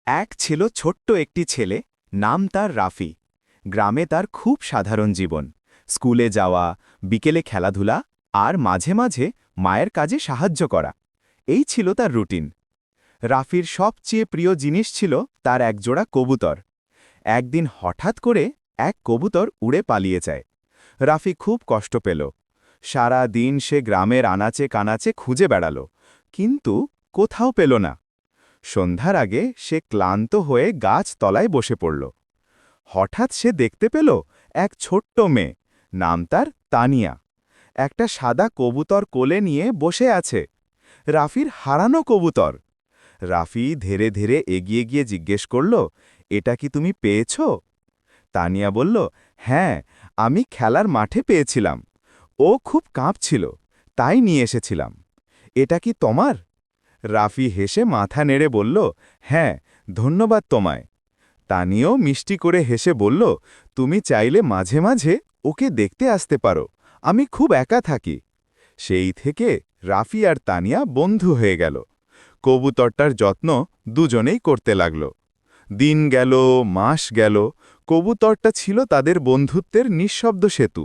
এক ছিল ছোট্ট একটি ছেলে, নাম তার রাফি। গ্রামে তার খুব সাধারণ জীবন। স্কুলে যাওয়া, বিকেলে খেলাধুলা আর মাঝে মাঝে মায়ের কাজে সাহায্য করা, এই ছিল তার রুটিন। রাফির সবচেয়ে প্রিয় জিনিস ছিল তার একজোড়া কবুতর। একদিন হঠাৎ করে এক কবুতর উড়ে পালিয়ে যায়। রাফি খুব কষ্ট পেল। সারা দিন সে গ্রামের আনাচে কানাচে খুঁজে বেড়াল, কিন্তু কোথাও পেল না। সন্ধ্যার আগে সে ক্লান্ত হয়ে গাছ তলায় বসে পড়ল। হঠাৎ সে দেখতে পেল এক ছোট্ট মেয়ে, নাম তার তানিয়া, একটা সাদা কবুতর কোলে নিয়ে বসে আছে। রাফির হারানো কবুতর। রাফি ধীরে ধীরে এগিয়ে গিয়ে জিজ্ঞেস করল, এটা কি তুমি পেয়েছ? তানিয়া বলল, হ্যাঁ, আমি খেলার মাঠে পেয়েছিলাম। ও খুব কাঁপছিল, তাই নিয়ে এসেছিলাম। এটা কি তোমার? রাফি হেসে মাথা নেড়ে বলল, হ্যাঁ, ধন্যবাদ তোমায়। তানিও মিষ্টি করে হেসে বলল, তুমি চাইলে মাঝে মাঝে ওকে দেখতে আসতে পারো, আমি খুব একা থাকি। সেই থেকে রাফি আর তানিয়া বন্ধু হয়ে গেল। কবুতরটার যত্ন দুজনেই করতে লাগল। দিন গেল, মাস গেল, কবুতরটা ছিল তাদের বন্ধুত্বের নিঃশব্দ সেতু।